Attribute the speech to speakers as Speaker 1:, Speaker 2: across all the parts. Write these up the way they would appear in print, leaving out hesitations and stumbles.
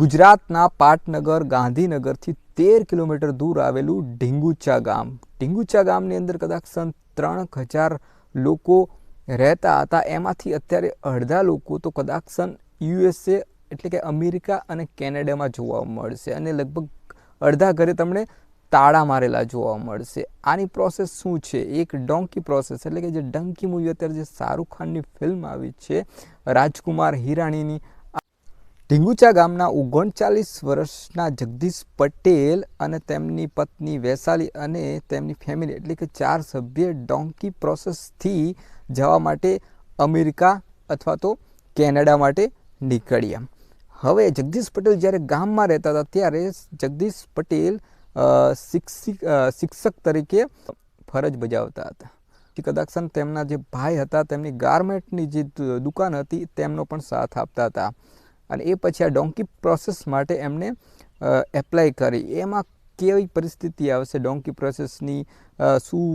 Speaker 1: ગુજરાતના પાટનગર ગાંધીનગરથી 13 કિલોમીટર દૂર આવેલું ઢીંગુચા ગામ. ઢીંગુચા ગામની અંદર કદાચ 3000 લોકો રહેતા હતા. એમાંથી અત્યારે અડધા લોકો તો કદાચ યુએસએ એટલે કે અમેરિકા અને કેનેડામાં જોવા મળશે અને લગભગ અડધા ઘરે તમને તાળા મારેલા જોવા મળશે. આની પ્રોસેસ શું છે? એક ડોંકી પ્રોસેસ એટલે કે જે ડંકી મૂવી અત્યારે જે શાહરૂખ ખાનની ફિલ્મ આવી છે રાજકુમાર હિરાણીની. ઢીંગુચા ગામના 39 વર્ષના જગદીશ પટેલ અને તેમની પત્ની વૈશાલી અને તેમની ફેમિલી એટલે કે 4 સભ્ય ડોંકી પ્રોસેસથી જવા માટે અમેરિકા અથવા તો કેનેડા માટે નીકળ્યા. હવે જગદીશ પટેલ જ્યારે ગામમાં રહેતા હતા ત્યારે જગદીશ પટેલ શિક્ષક તરીકે ફરજ બજાવતા હતા. કદાચ તેમના જે ભાઈ હતા તેમની ગાર્મેન્ટની જે દુકાન હતી તેમનો પણ સાથ આપતા હતા. અને એ પછી આ ડોંકી પ્રોસેસ માટે એમને એપ્લાય કરી. એમાં કેવી પરિસ્થિતિ આવશે ડોંકી પ્રોસેસની? શું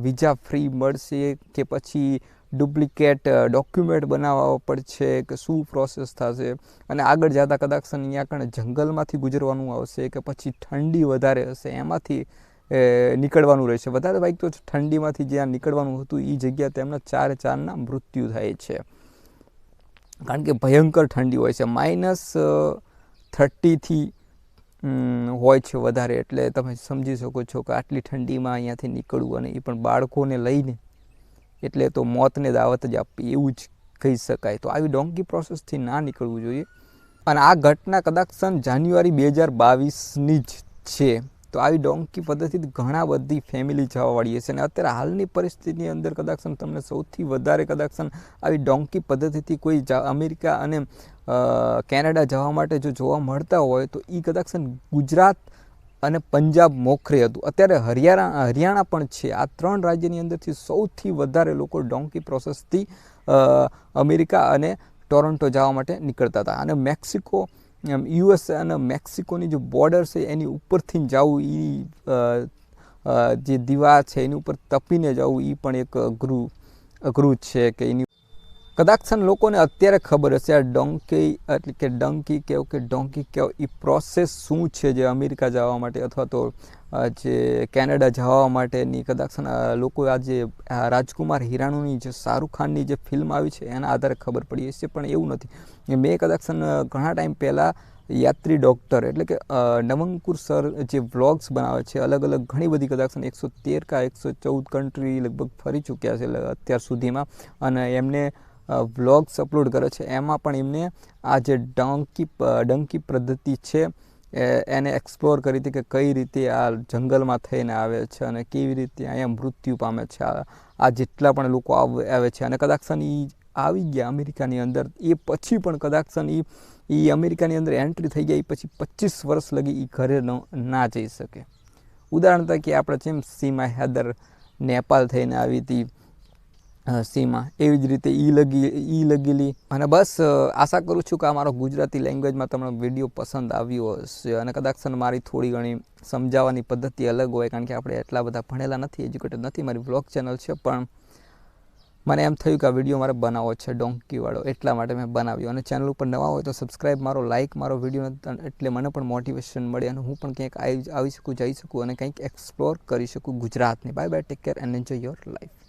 Speaker 1: વિઝા ફ્રી મળશે કે પછી ડુપ્લિકેટ ડોક્યુમેન્ટ બનાવવા પડશે કે શું પ્રોસેસ થશે? અને આગળ જતાં કદાચ અહીંયા કણે જંગલમાંથી ગુજરવાનું આવશે કે પછી ઠંડી વધારે હશે એમાંથી નીકળવાનું રહેશે. વધારે બાઈક તો ઠંડીમાંથી જ્યાં નીકળવાનું હતું એ જગ્યા તેમના 4 મૃત્યુ થાય છે. કારણ કે ભયંકર ઠંડી હોય છે, -30થી હોય છે વધારે. એટલે તમે સમજી શકો છો કે આટલી ઠંડીમાં અહીંયાથી નીકળવું અને એ પણ બાળકોને લઈને એટલે તો મોતને દાવત જ આપવી એવું જ કહી શકાય. તો આવી ડોંકી પ્રોસેસથી ના નીકળવું જોઈએ. અને આ ઘટના કદાચ જાન્યુઆરી 2022ની જ છે. તો આવી ડોંકી પદ્ધતિથી ઘણા બધી ફેમિલી જવાવાળી હશે. અને અત્યારે હાલની પરિસ્થિતિની અંદર કદાચ તમને સૌથી વધારે કદાચ આવી ડોંકી પદ્ધતિથી કોઈ અમેરિકા અને કેનેડા જવા માટે જો જોવા મળતા હોય તો એ કદાચ ગુજરાત અને પંજાબ મોખરે હતું. અત્યારે હરિયાણા પણ છે. આ 3 રાજ્યની અંદરથી સૌથી વધારે લોકો ડોંકી પ્રોસેસથી અમેરિકા અને ટોરન્ટો જવા માટે નીકળતા હતા. અને મેક્સિકો યુએસ અને મેક્સિકોની જે બોર્ડર છે એની ઉપરથી જવું, એ જે દીવાલ છે એની ઉપર તપીને જવું એ પણ એક અઘરું છે. કે એની કદાચ લોકોને અત્યારે ખબર હશે આ ડોંકી એટલે કે ડંકી કહેવો કે ડોંકી કહેવો એ પ્રોસેસ શું છે જે અમેરિકા જવા માટે અથવા તો જે કેનેડા જવા માટેની કદાચ લોકો આજે રાજકુમાર હિરાણીની જે શાહરૂખ ખાનની જે ફિલ્મ આવી છે એના આધારે ખબર પડી હશે. પણ એવું નથી. મેં કદાચ ઘણા ટાઈમ પહેલાં યાત્રી ડૉક્ટર એટલે કે નવંકુર સર જે વ્લોગ્સ બનાવે છે અલગ અલગ ઘણી બધી કદાચ 113 કે 114 કન્ટ્રી લગભગ ફરી ચૂક્યા છે અત્યાર સુધીમાં. અને એમને વ્લોગ્સ અપલોડ કરે છે. એમાં પણ એમને આ જે ડંકી પદ્ધતિ છે એને એક્સપ્લોર કરી હતી કે કઈ રીતે આ જંગલમાં થઈને આવે છે અને કેવી રીતે અહીંયા મૃત્યુ પામે છે આ જેટલા પણ લોકો આવે છે. અને કદાચ એ આવી ગયા અમેરિકાની અંદર. એ પછી પણ કદાચ એ અમેરિકાની અંદર એન્ટ્રી થઈ ગયા એ પછી 25 વર્ષ લગી એ ઘરે ના જઈ શકે. ઉદાહરણ તરીકે આપણે જેમ સીમા હૈદર નેપાળ થઈને આવી હતી સીમા, એવી જ રીતે ઈ લગેલી. અને બસ આશા કરું છું કે આ મારો ગુજરાતી લેંગ્વેજમાં તમને વિડીયો પસંદ આવ્યો હશે. અને કદાચ મારી થોડી ઘણી સમજાવવાની પદ્ધતિ અલગ હોય કારણ કે આપણે એટલા બધા ભણેલા નથી, એજ્યુકેટેડ નથી. મારી વ્લોગ ચેનલ છે પણ મને એમ થયું કે આ વિડીયો મારે બનાવવો છે ડોંકીવાળો, એટલા માટે મેં બનાવ્યો. અને ચેનલ ઉપર નવા હોય તો સબસ્ક્રાઈબ મારો, લાઇક મારો વિડીયો, એટલે મને પણ મોટિવેશન મળે અને હું પણ ક્યાંક આવી શકું, જઈ શકું અને કંઈક એક્સપ્લોર કરી શકું ગુજરાતને. Bye bye, take care and enjoy your life.